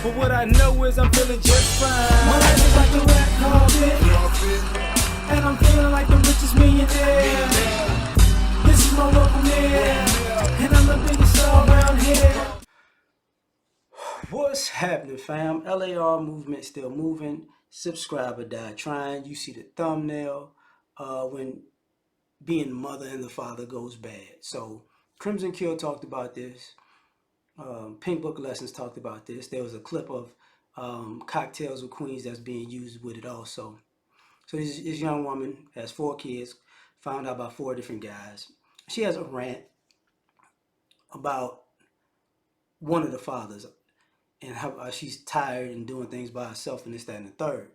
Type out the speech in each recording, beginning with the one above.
But what I know is I'm feeling just fine. My life is like a red carpet, and I'm feeling like the richest millionaire. This is my local mayor, and I'm the biggest star around here. What's happening, fam? L.A.R. movement still moving. Subscriber died trying. You see the thumbnail when being the mother and the father goes bad. So Crimson Kill talked about this. Pink Book Lessons talked about this. There was a clip of Cocktails with Queens that's being used with it also. So this young woman has 4 kids, found out by 4 different guys. She has a rant about one of the fathers and how she's tired and doing things by herself and this, that, and the third.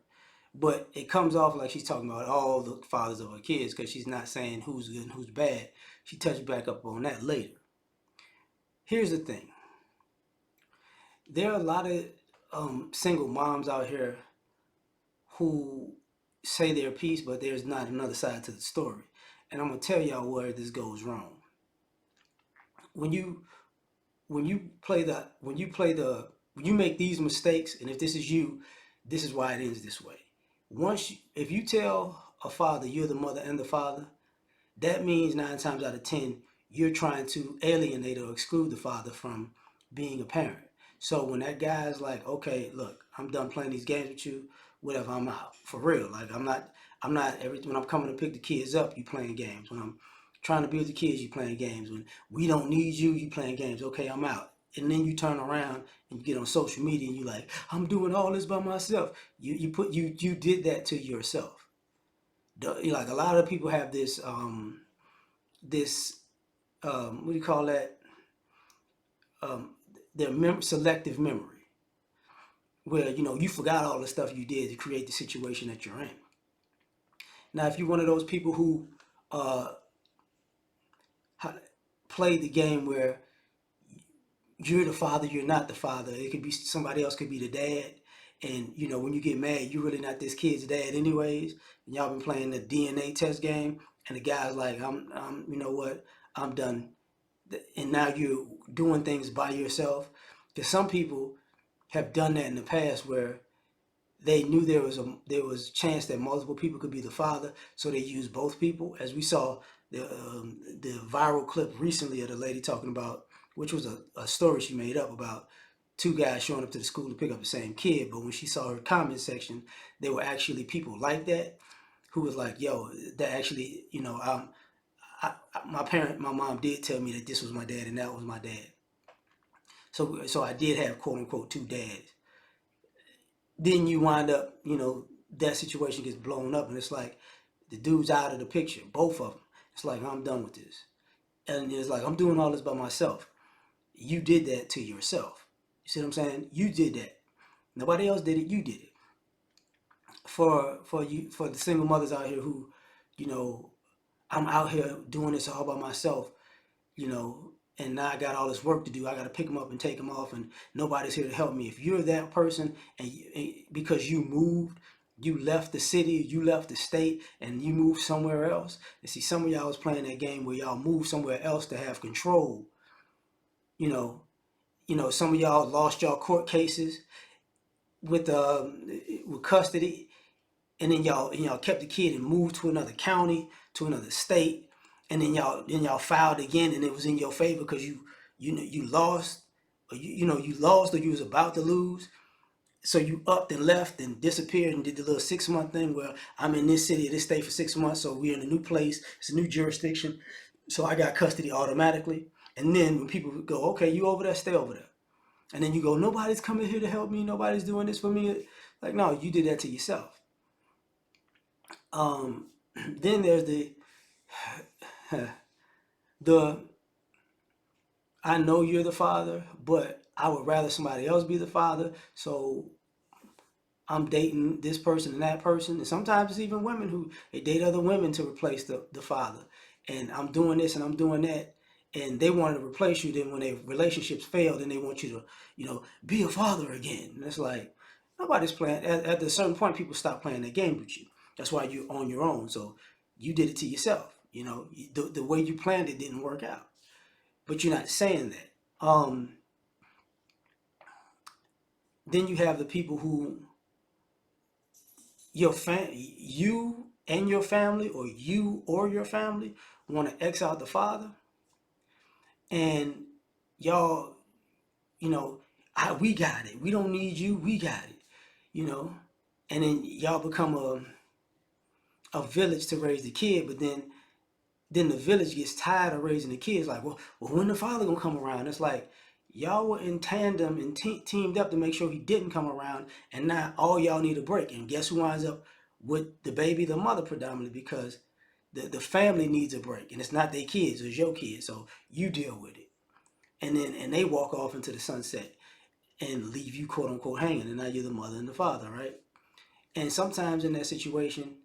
But it comes off like she's talking about all the fathers of her kids because she's not saying who's good and who's bad. She touched back up on that later. Here's the thing. There are a lot of single moms out here who say their piece, but there's not another side to the story. And I'm gonna tell y'all where this goes wrong. When you make these mistakes, and if this is you, this is why it ends this way. If you tell a father you're the mother and the father, that means 9 times out of 10 you're trying to alienate or exclude the father from being a parent. So when that guy's like, okay, look, I'm done playing these games with you, whatever, I'm out. For real. Like when I'm coming to pick the kids up, you playing games. When I'm trying to be with the kids, you playing games. When we don't need you, you playing games. Okay, I'm out. And then you turn around and you get on social media and you like, I'm doing all this by myself. You did that to yourself. Like a lot of people have this what do you call that? Their selective memory, where you forgot all the stuff you did to create the situation that you're in. Now, if you're one of those people who play the game where you're the father, you're not the father. It could be somebody else, could be the dad. And when you get mad, you're really not this kid's dad anyways. And y'all been playing the DNA test game, and the guy's like, I'm you know what, I'm done. And now you're doing things by yourself. Because some people have done that in the past where they knew there was a chance that multiple people could be the father, so they used both people. As we saw the viral clip recently of the lady talking about, which was a story she made up about 2 guys showing up to the school to pick up the same kid. But when she saw her comment section, there were actually people like that who was like, yo, that actually, my mom did tell me that this was my dad and that was my dad. So I did have quote unquote 2 dads. Then you wind up, that situation gets blown up and it's like the dude's out of the picture, both of them. It's like, I'm done with this. And it's like, I'm doing all this by myself. You did that to yourself. You see what I'm saying? You did that. Nobody else did it. You did it. For the single mothers out here who, I'm out here doing this all by myself, and now I got all this work to do. I got to pick them up and take them off, and nobody's here to help me. If you're that person, and because you moved, you left the city, you left the state, and you moved somewhere else. And see, some of y'all was playing that game where y'all moved somewhere else to have control. Some of y'all lost y'all court cases with custody, and then y'all kept the kid and moved to another county, to another state, and then y'all filed again, and it was in your favor because you lost, or you lost, or you was about to lose. So you upped and left and disappeared and did the little 6-month thing where I'm in this city or this state for 6 months, so we're in a new place, it's a new jurisdiction, so I got custody automatically. And then when people go, okay, you over there, stay over there. And then you go, nobody's coming here to help me, nobody's doing this for me. Like, no, you did that to yourself. Then there's the I know you're the father, but I would rather somebody else be the father, so I'm dating this person and that person. And sometimes it's even women who they date other women to replace the father. And I'm doing this and I'm doing that. And they want to replace you. Then when their relationships fail, then they want you to, be a father again. And it's like, nobody's playing. At a certain point, people stop playing that game with you. That's why you're on your own. So you did it to yourself. The way you planned it didn't work out. But you're not saying that. then you have the people who you and your family, or you or your family, want to X out the father, and y'all, you know, we got it. We don't need you. We got it. You know, and then y'all become a village to raise the kid, but then the village gets tired of raising the kids. Like, well, when the father gonna come around? It's like y'all were in tandem and teamed up to make sure he didn't come around, and now all y'all need a break. And guess who winds up with the baby? The mother, predominantly, because the family needs a break, and it's not their kids, it's your kids. So you deal with it, and they walk off into the sunset and leave you, quote unquote, hanging, and now you're the mother and the father, right? And sometimes in that situation,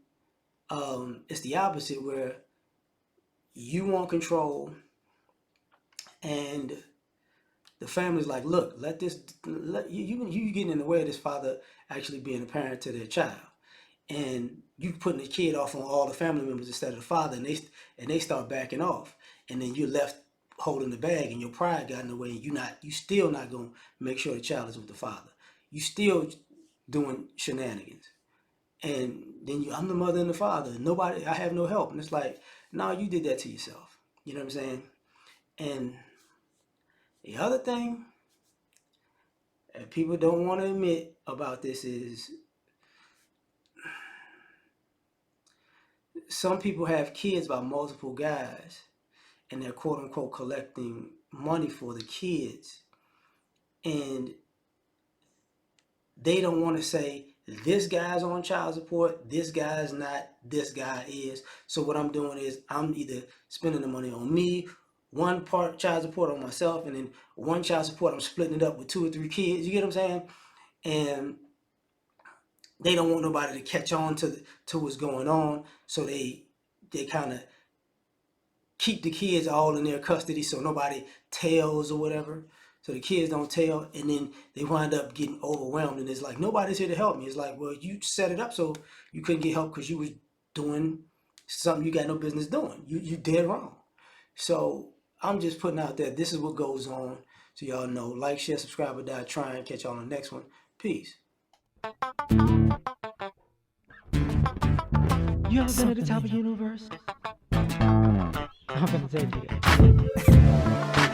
it's the opposite, where you want control, and the family's like, look, let you getting in the way of this father actually being a parent to their child, and you putting the kid off on all the family members instead of the father, and they start backing off, and then you're left holding the bag, and your pride got in the way, and you still not gonna make sure the child is with the father. You still doing shenanigans, and then I'm the mother and the father. Nobody, I have no help, and it's like, no, you did that to yourself. You know what I'm saying? And the other thing that people don't want to admit about this is some people have kids by multiple guys, and they're quote unquote collecting money for the kids, and they don't want to say this guy's on child support, this guy's not, this guy is. So what I'm doing is I'm either spending the money on me, one part child support on myself, and then one child support I'm splitting it up with 2 or 3 kids. You get what I'm saying? And they don't want nobody to catch on to what's going on, so they kind of keep the kids all in their custody, so nobody tells or whatever. So the kids don't tell, and then they wind up getting overwhelmed, and it's like, nobody's here to help me. It's like, well, you set it up so you couldn't get help because you was doing something you got no business doing. You dead wrong. So I'm just putting out there, this is what goes on, so y'all know. Like, share, subscribe, or die trying. Catch y'all on the next one. Peace. You ever been at the top of the universe? I'm gonna take you.